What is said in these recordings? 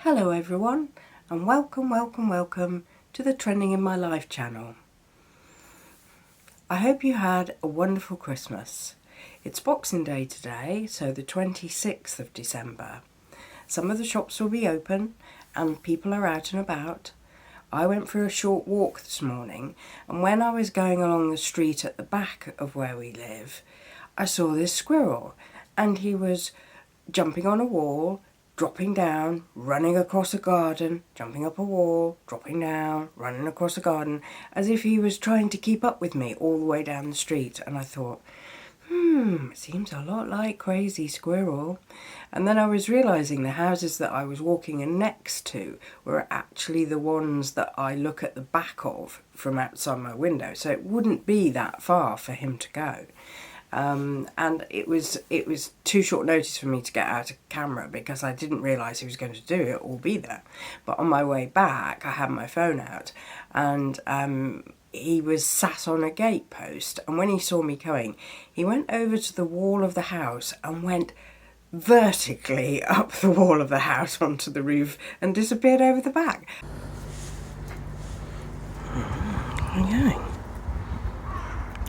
Hello everyone, and welcome to the Trending in My Life channel. I hope you had a wonderful Christmas. It's Boxing Day today, so the 26th of December. Some of the shops will be open and people are out and about. I went for a short walk this morning, and when I was going along the street at the back of where we live, I saw this squirrel, and he was jumping on a wall, dropping down, running across a garden, jumping up a wall, dropping down, running across a garden, as if he was trying to keep up with me all the way down the street. And I thought, it seems a lot like Crazy Squirrel. And then I was realising the houses that I was walking in next to were actually the ones that I look at the back of from outside my window, so it wouldn't be that far for him to go. And it was too short notice for me to get out a camera because I didn't realise he was going to do it or be there. But on my way back, I had my phone out, and he was sat on a gate post. And when he saw me coming, he went over to the wall of the house and went vertically up the wall of the house onto the roof and disappeared over the back. Okay.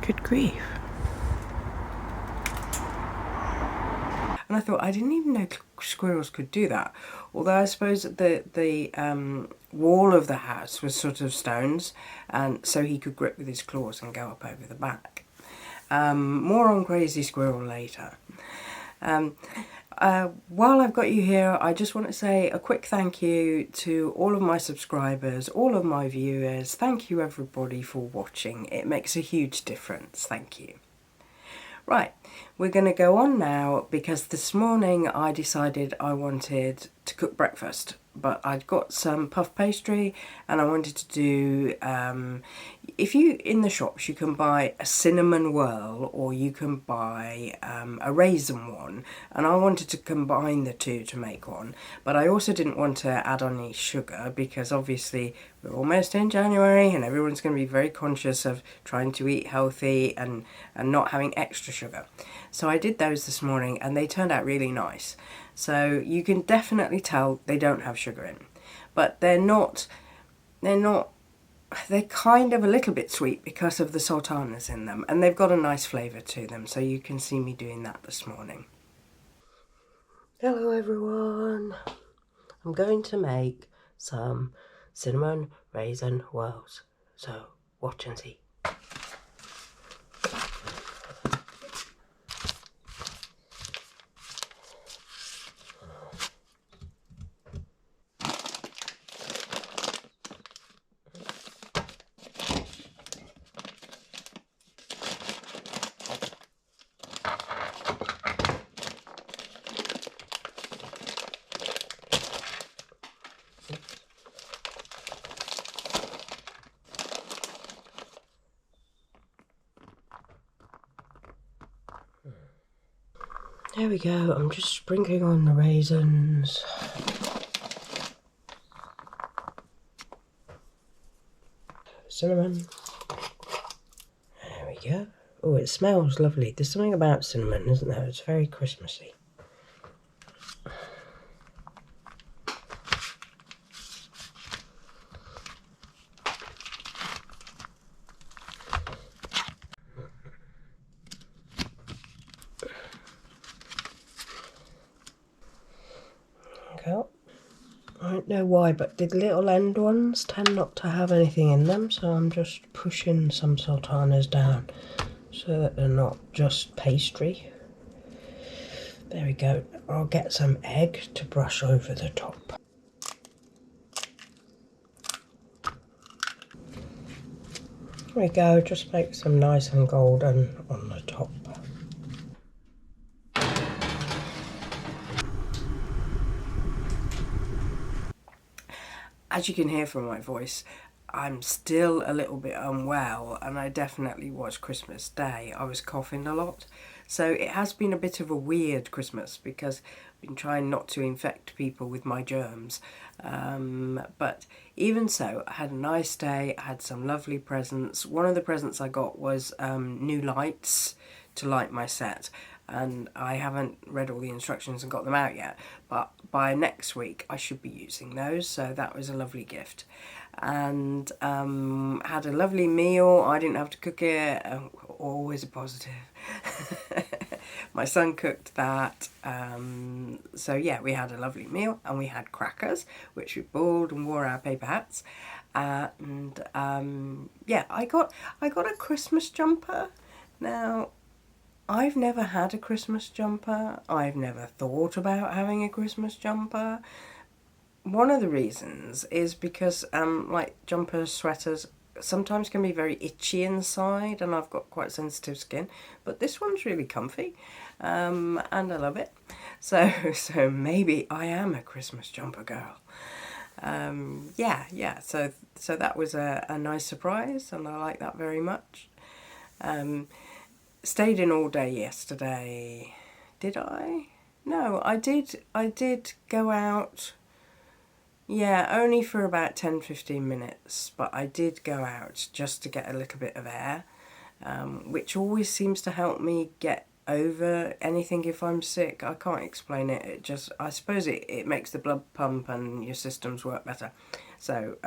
Good grief. And I thought, I didn't even know squirrels could do that. Although I suppose the wall of the house was sort of stones, and so he could grip with his claws and go up over the back. More on Crazy Squirrel later. While I've got you here, I just want to say a quick thank you to all of my subscribers, all of my viewers. Thank you everybody for watching. It makes a huge difference. Thank you. Right, we're going to go on now because this morning I decided I wanted to cook breakfast, but I'd got some puff pastry and I wanted to do, if you, in the shops you can buy a cinnamon whirl or you can buy a raisin one, and I wanted to combine the two to make one, but I also didn't want to add on any sugar because obviously we're almost in January and everyone's going to be very conscious of trying to eat healthy and not having extra sugar. So I did those this morning and they turned out really nice. So you can definitely tell they don't have sugar in, but they're kind of a little bit sweet because of the sultanas in them, and they've got a nice flavour to them, so you can see me doing that this morning. Hello everyone, I'm going to make some cinnamon raisin whirls, so watch and see. There we go, I'm just sprinkling on the raisins. Cinnamon. There we go. Oh, it smells lovely. There's something about cinnamon, isn't there? It's very Christmassy. I don't know why, but the little end ones tend not to have anything in them, so I'm just pushing some sultanas down so that they're not just pastry. There we go. I'll get some egg to brush over the top. There we go, just make them nice and golden on the top. As you can hear from my voice, I'm still a little bit unwell, and I definitely was Christmas Day. I was coughing a lot. So it has been a bit of a weird Christmas because I've been trying not to infect people with my germs. But even so, I had a nice day. I had some lovely presents. One of the presents I got was new lights to light my set. and I haven't read all the instructions and got them out yet, but by next week I should be using those, so that was a lovely gift. And had a lovely meal. I didn't have to cook it. Always a positive. My son cooked that. So yeah, we had a lovely meal, and we had crackers, which we boiled and wore our paper hats. And yeah, I got a Christmas jumper. Now, I've never had a Christmas jumper. I've never thought about having a Christmas jumper. One of the reasons is because like jumpers, sweaters sometimes can be very itchy inside, and I've got quite sensitive skin, but this one's really comfy, and I love it. So maybe I am a Christmas jumper girl. Yeah. So that was a nice surprise, and I like that very much. Stayed in all day yesterday. Did I? No, I did go out. Yeah, only for about 10-15 minutes, but I did go out just to get a little bit of air, which always seems to help me get over anything if I'm sick. I can't explain it. It just, I suppose it makes the blood pump and your systems work better. So,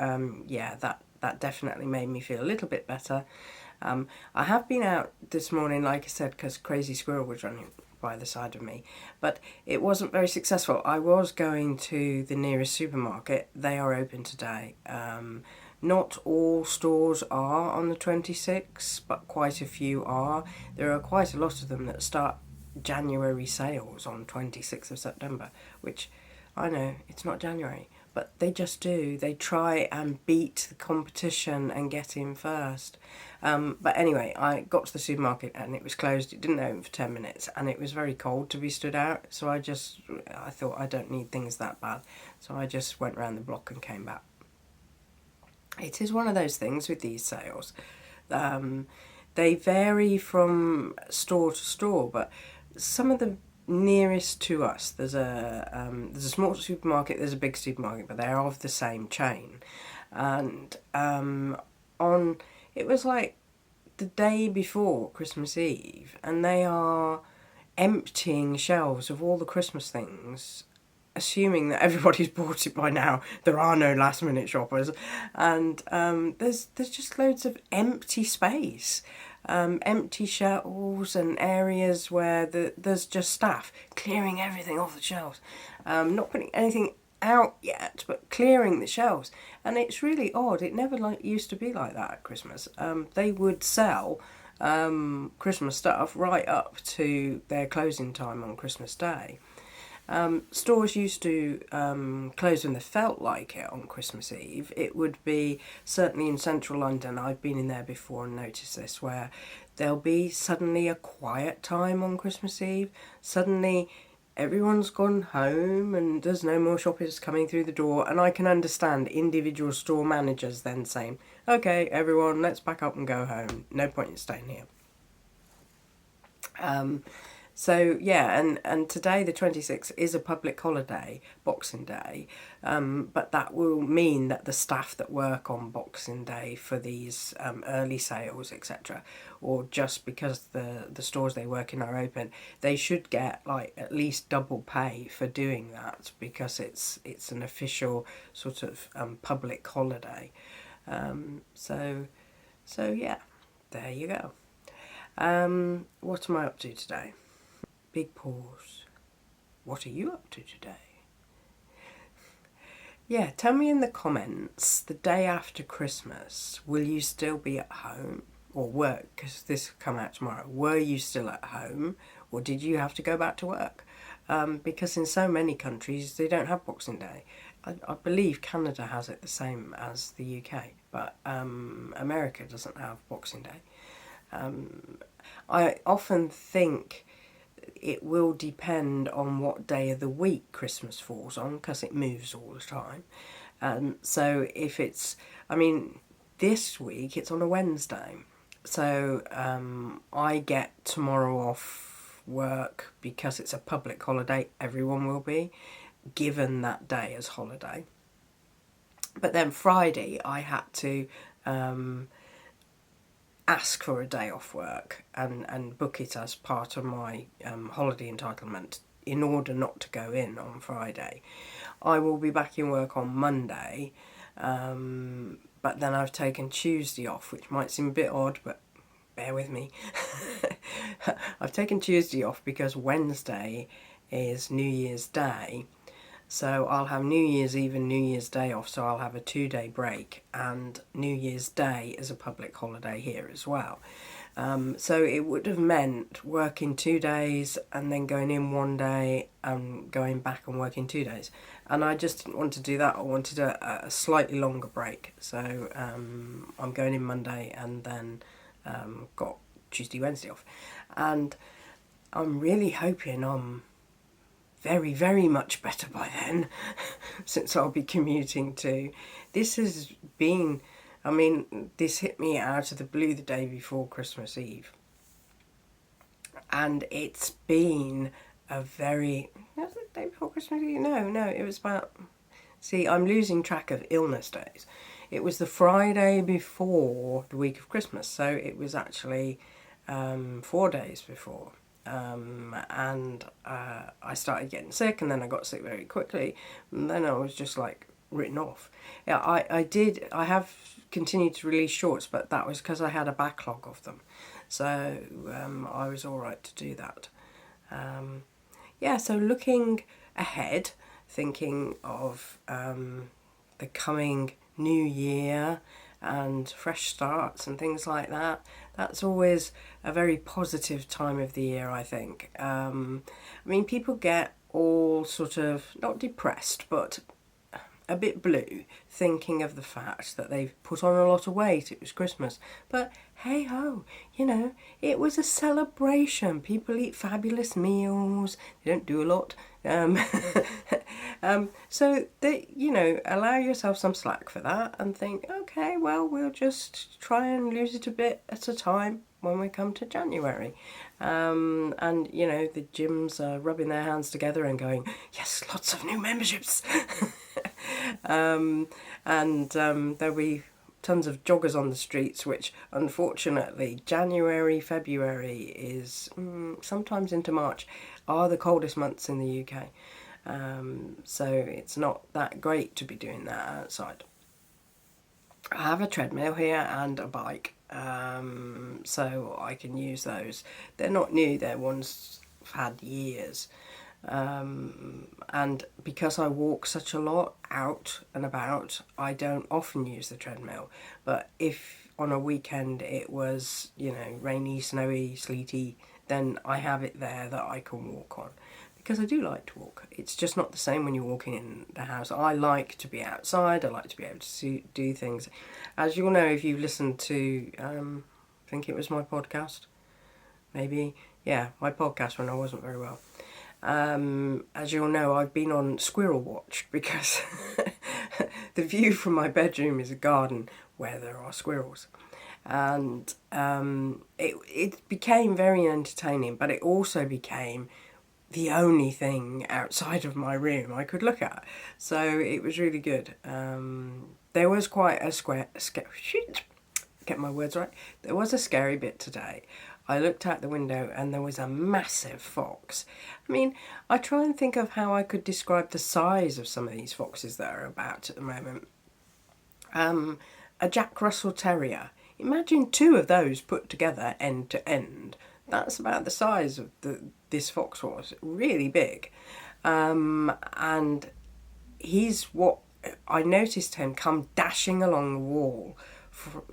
yeah, that definitely made me feel a little bit better. I have been out this morning, like I said, because Crazy Squirrel was running by the side of me, but it wasn't very successful. I was going to the nearest supermarket. They are open today. Not all stores are on the 26th, but quite a few are. There are quite a lot of them that start January sales on 26th of September, which I know it's not January, but they just do. They try and beat the competition and get in first. But anyway, I got to the supermarket and it was closed. It didn't open for 10 minutes, and it was very cold to be stood out. So I thought I don't need things that bad. So I just went round the block and came back. It is one of those things with these sales. They vary from store to store, but some of the nearest to us, there's a small supermarket, there's a big supermarket, but they're of the same chain. And it was like the day before Christmas Eve, and they are emptying shelves of all the Christmas things, assuming that everybody's bought it by now. There are no last minute shoppers, and there's just loads of empty space. Empty shelves and areas where there's just staff clearing everything off the shelves, not putting anything out yet, but clearing the shelves. And it's really odd. It never used to be like that at Christmas. They would sell Christmas stuff right up to their closing time on Christmas Day. Stores used to close when they felt like it on Christmas Eve. It would be, certainly in central London, I've been in there before and noticed this, where there'll be suddenly a quiet time on Christmas Eve. Suddenly everyone's gone home and there's no more shoppers coming through the door, and I can understand individual store managers then saying, okay, everyone, let's pack up and go home. No point in staying here. So yeah, and today the 26th is a public holiday, Boxing Day, but that will mean that the staff that work on Boxing Day for these early sales, etc., or just because the stores they work in are open, they should get like at least double pay for doing that, because it's an official sort of public holiday. So yeah, there you go. What am I up to today? Big pause. What are you up to today? Yeah, tell me in the comments, the day after Christmas, will you still be at home or work? Because this will come out tomorrow. Were you still at home, or did you have to go back to work? Because in so many countries, they don't have Boxing Day. I believe Canada has it the same as the UK, but America doesn't have Boxing Day. I often think it will depend on what day of the week Christmas falls on, because it moves all the time. So if it's, this week it's on a Wednesday. So I get tomorrow off work because it's a public holiday. Everyone will be given that day as holiday. But then Friday I had to ask for a day off work and book it as part of my holiday entitlement in order not to go in on Friday. I will be back in work on Monday, but then I've taken Tuesday off, which might seem a bit odd, but bear with me. I've taken Tuesday off because Wednesday is New Year's Day. So I'll have New Year's Eve and New Year's Day off, so I'll have a 2-day break, and New Year's Day is a public holiday here as well. So it would have meant working 2 days and then going in 1 day and going back and working 2 days. And I just didn't want to do that. I wanted a slightly longer break. So I'm going in Monday and then got Tuesday, Wednesday off. And I'm really hoping I'm very, very much better by then, since I'll be commuting too. This has been, this hit me out of the blue the day before Christmas Eve. And it's been a very, was it the day before Christmas Eve? No, it was about, see, I'm losing track of illness days. It was the Friday before the week of Christmas, so it was actually 4 days before. And I started getting sick, and then I got sick very quickly, and then I was just like written off. Yeah, I have continued to release shorts, but that was because I had a backlog of them, so I was all right to do that. So looking ahead, thinking of the coming new year and fresh starts and things like that. That's always a very positive time of the year, I think. People get all sort of, not depressed, but a bit blue, thinking of the fact that they've put on a lot of weight. It was Christmas. But hey ho, it was a celebration. People eat fabulous meals. They don't do a lot. So allow yourself some slack for that and think, okay, well, we'll just try and lose it a bit at a time when we come to January. The gyms are rubbing their hands together and going, yes, lots of new memberships. There'll be tons of joggers on the streets, which unfortunately January, February is sometimes into March are the coldest months in the UK. So it's not that great to be doing that outside. I have a treadmill here and a bike, so I can use those. They're not new, they're ones I've had years. And because I walk such a lot out and about, I don't often use the treadmill. But if on a weekend it was, rainy, snowy, sleety, then I have it there that I can walk on. Because I do like to walk. It's just not the same when you're walking in the house. I like to be outside. I like to be able to do things. As you'll know if you've listened to, I think it was my podcast. Maybe, yeah, my podcast when I wasn't very well. As you'll know, I've been on Squirrel watch because the view from my bedroom is a garden where there are squirrels. And it became very entertaining, but it also became the only thing outside of my room I could look at. So it was really good. There was quite a get my words right. There was a scary bit today. I looked out the window and there was a massive fox. I try and think of how I could describe the size of some of these foxes that are about at the moment. A Jack Russell Terrier. Imagine 2 of those put together end to end. That's about the size of this fox was. Really big. And he's what I noticed him come dashing along the wall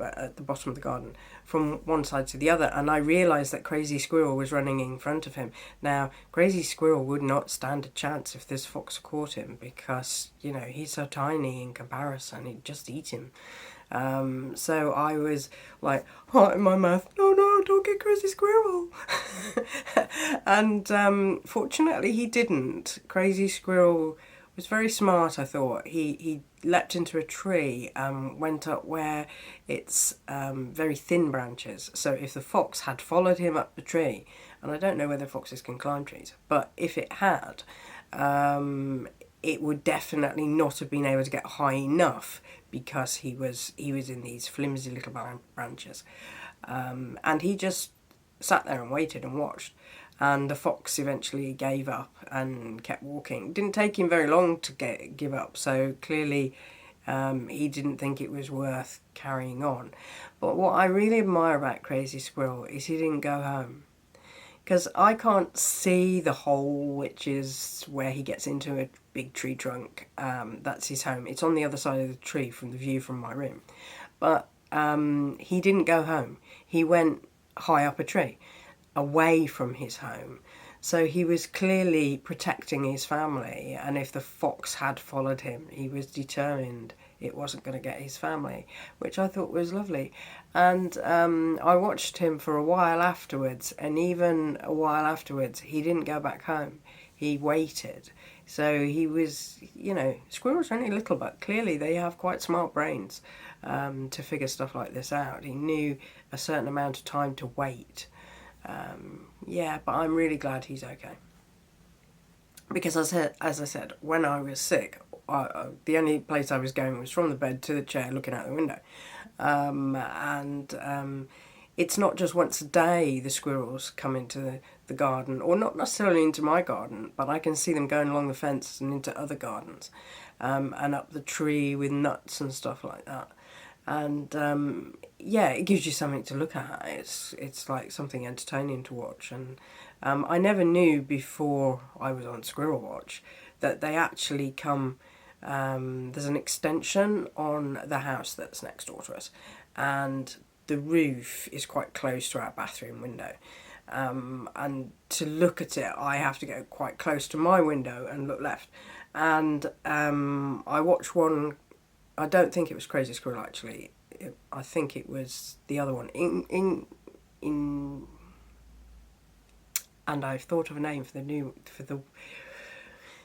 at the bottom of the garden from one side to the other, and I realised that Crazy Squirrel was running in front of him. Now, Crazy Squirrel would not stand a chance if this fox caught him because, he's so tiny in comparison, he'd just eat him. So I was like, heart in my mouth, no, don't get Crazy Squirrel. And fortunately he didn't. Crazy Squirrel was very smart, I thought. He leapt into a tree and went up where it's very thin branches. So if the fox had followed him up the tree, and I don't know whether foxes can climb trees, but if it had, it would definitely not have been able to get high enough because he was in these flimsy little branches. And he just sat there and waited and watched. And the fox eventually gave up and kept walking. It didn't take him very long to give up, so clearly he didn't think it was worth carrying on. But what I really admire about Crazy Squirrel is he didn't go home. Because I can't see the hole, which is where he gets into a big tree trunk. That's his home. It's on the other side of the tree from the view from my room. But he didn't go home. He went high up a tree, away from his home. So he was clearly protecting his family, and if the fox had followed him, he was determined it wasn't going to get his family, which I thought was lovely. And I watched him for a while afterwards, and even a while afterwards, he didn't go back home. He waited. So he was, squirrels are only little, but clearly they have quite smart brains to figure stuff like this out. He knew a certain amount of time to wait. But I'm really glad he's okay. Because as I said, when I was sick, the only place I was going was from the bed to the chair looking out the window. It's not just once a day the squirrels come into the garden, or not necessarily into my garden, but I can see them going along the fence and into other gardens, and up the tree with nuts and stuff like that. And it gives you something to look at. It's like something entertaining to watch. And I never knew before I was on Squirrel Watch that they actually come. There's an extension on the house that's next door to us, and the roof is quite close to our bathroom window. And to look at it, I have to go quite close to my window and look left. And I watched one. I don't think it was Crazy Squirrel actually. I think it was the other one. And I've thought of a name for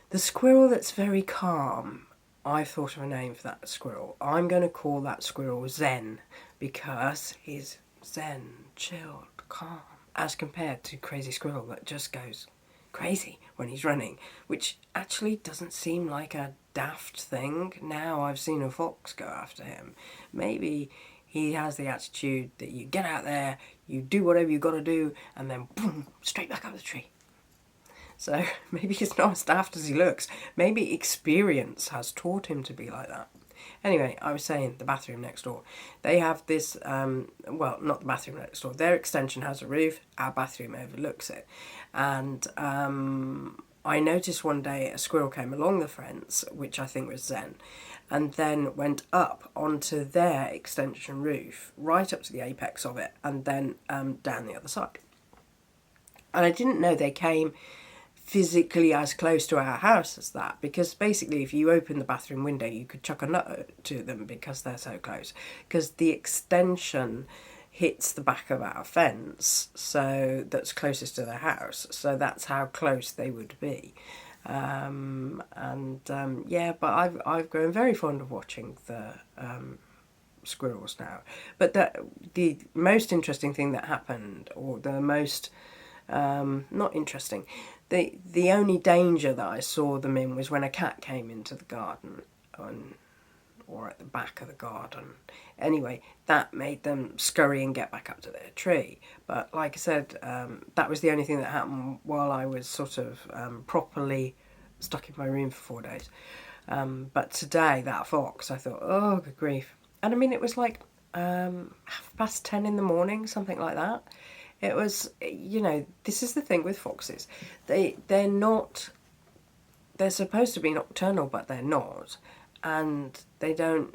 the squirrel that's very calm. I've thought of a name for that squirrel. I'm going to call that squirrel Zen, because he's zen, chilled, calm, as compared to Crazy Squirrel that just goes crazy when he's running, which actually doesn't seem like a daft thing. Now I've seen a fox go after him. Maybe he has the attitude that you get out there, you do whatever you got to do, and then boom, straight back up the tree. So maybe he's not as daft as he looks. Maybe experience has taught him to be like that. Anyway, I was saying the bathroom next door. They have this, not the bathroom next door. Their extension has a roof. Our bathroom overlooks it. And I noticed one day a squirrel came along the fence, which I think was Zen, and then went up onto their extension roof, right up to the apex of it, and then down the other side. And I didn't know they came physically as close to our house as that, because basically if you open the bathroom window you could chuck a nut to them because they're so close, because the extension hits the back of our fence, so that's closest to the house, so that's how close they would be. But I've grown very fond of watching the squirrels now. But the most interesting thing that happened, or the most not interesting, the only danger that I saw them in was when a cat came into the garden, or at the back of the garden. Anyway, that made them scurry and get back up to their tree. But like I said, that was the only thing that happened while I was sort of properly stuck in my room for 4 days. But today, that fox, I thought, oh, good grief. And I mean, it was like 10:30 in the morning, something like that. It was, this is the thing with foxes. They're supposed to be nocturnal, but they're not. And they don't...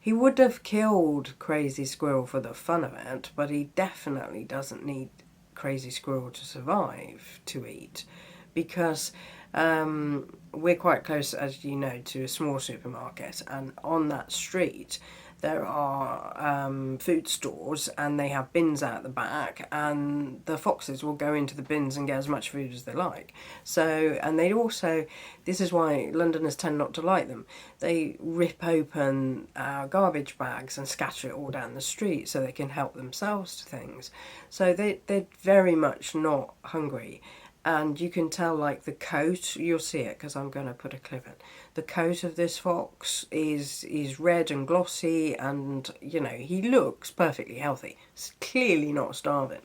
He would have killed Crazy Squirrel for the fun of it, but he definitely doesn't need Crazy Squirrel to survive, to eat. Because we're quite close, as you know, to a small supermarket. And on that street, there are food stores, and they have bins out the back, and the foxes will go into the bins and get as much food as they like. So, and they also, this is why Londoners tend not to like them, they rip open garbage bags and scatter it all down the street so they can help themselves to things. So they're very much not hungry. and you can tell, like, the coat, you'll see it because I'm going to put a clip in. The coat of this fox is red and glossy, and, you know, he looks perfectly healthy. He's clearly not starving.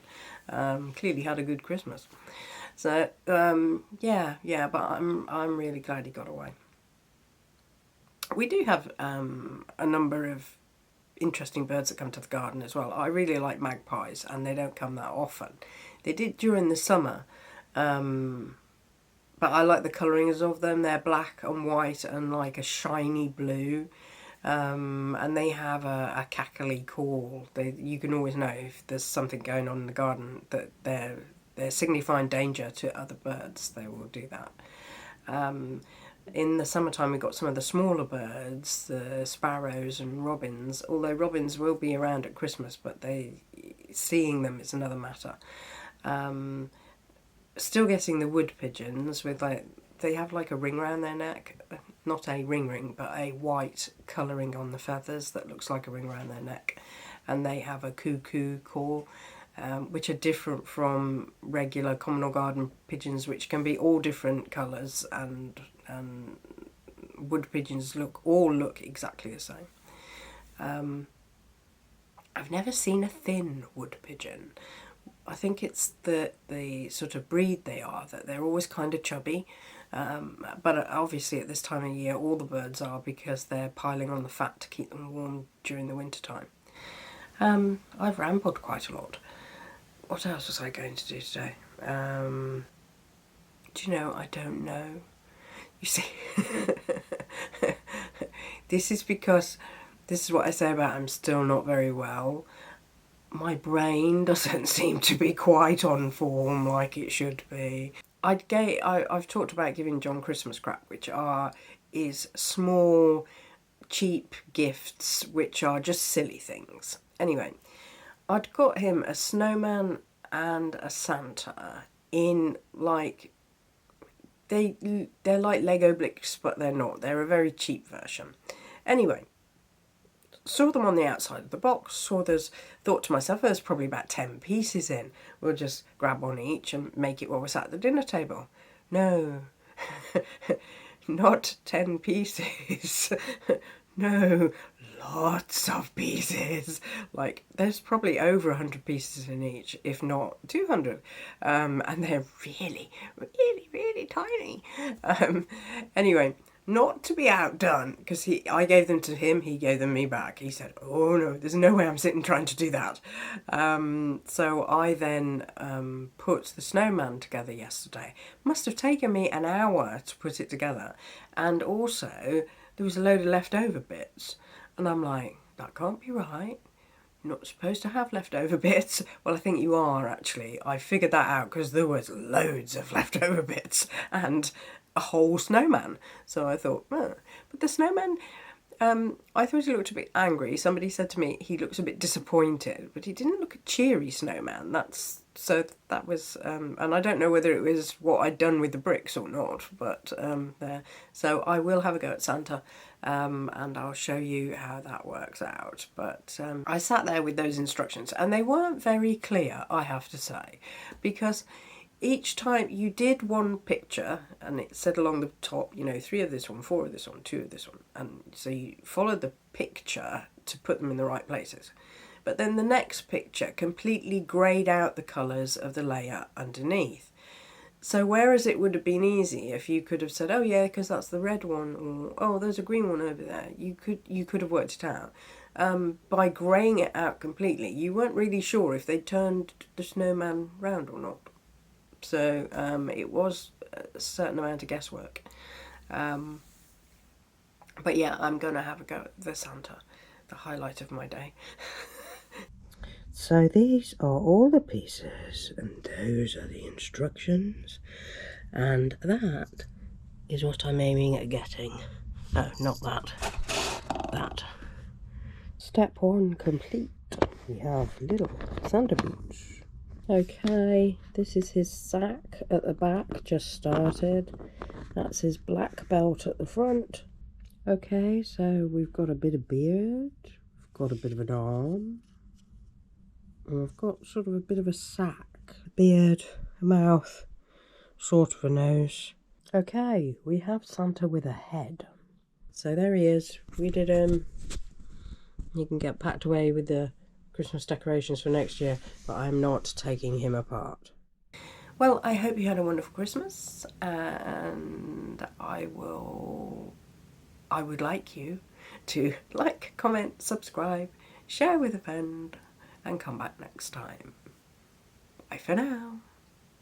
Clearly had a good Christmas. So, yeah, but I'm really glad he got away. We do have a number of interesting birds that come to the garden as well. I really like magpies, and they don't come that often. They did during the summer, but I like the colourings of them. They're black and white and like a shiny blue, and they have a cackly call. You can always know if there's something going on in the garden, that they're signifying danger to other birds. They will do that. In the summertime, we got some of the smaller birds, the sparrows and robins. Although robins will be around at Christmas, but seeing them is another matter. Still getting the wood pigeons with, like, they have like a ring around their neck, not a ring, but a white colouring on the feathers that looks like a ring around their neck, and they have a cuckoo call, which are different from regular common or garden pigeons, which can be all different colours, and wood pigeons all look exactly the same. I've never seen a thin wood pigeon. I think it's the sort of breed they are, that they're always kind of chubby. But obviously at this time of year all the birds are, because they're piling on the fat to keep them warm during the winter time. I've rambled quite a lot. What else was I going to do today? Do you know, I don't know. You see, this is because, this is what I say about I'm still not very well. My brain doesn't seem to be quite on form like it should be. I've talked about giving John Christmas crap, which is small, cheap gifts, which are just silly things. Anyway, I'd got him a snowman and a Santa in, like, they're like Lego bricks, but they're not. They're a very cheap version. Anyway, saw them on the outside of the box, thought to myself, there's probably about 10 pieces in. We'll just grab one each and make it while we're sat at the dinner table. No, not 10 pieces. No, lots of pieces. Like, there's probably over 100 pieces in each, if not 200. And they're really, really, really tiny. Anyway, not to be outdone, because I gave them to him, he gave them me back. He said, oh no, there's no way I'm sitting trying to do that. So I then put the snowman together yesterday. Must have taken me an hour to put it together. And also, there was a load of leftover bits. And I'm like, that can't be right. You're not supposed to have leftover bits. Well, I think you are, actually. I figured that out because there was loads of leftover bits and a whole snowman. So I thought, but the snowman, I thought he looked a bit angry. Somebody said to me he looks a bit disappointed, but he didn't look a cheery snowman. That was, and I don't know whether it was what I'd done with the bricks or not, but there. So I will have a go at Santa, and I'll show you how that works out. But I sat there with those instructions, and they weren't very clear, I have to say, because each time you did one picture and it said along the top, 3 of this one, 4 of this one, 2 of this one. And so you followed the picture to put them in the right places. But then the next picture completely greyed out the colours of the layer underneath. So whereas it would have been easy if you could have said, oh yeah, because that's the red one, or oh, there's a green one over there, you could have worked it out. By greying it out completely, you weren't really sure if they turned the snowman round or not. So it was a certain amount of guesswork. But yeah, I'm going to have a go at the Santa, the highlight of my day. So these are all the pieces, and those are the instructions, and that is what I'm aiming at getting. No, not that. That. Step 1 complete. We have little Santa boots. Okay, this is his sack at the back, just started. That's his black belt at the front. Okay, so we've got a bit of beard, we've got a bit of an arm, and we've got sort of a bit of a sack, beard, a mouth, sort of a nose. Okay, we have Santa with a head. So there he is. We did him. He can get packed away with the Christmas decorations for next year, but I'm not taking him apart. Well, I hope you had a wonderful Christmas, and I would like you to like, comment, subscribe, share with a friend, and come back next time. Bye for now.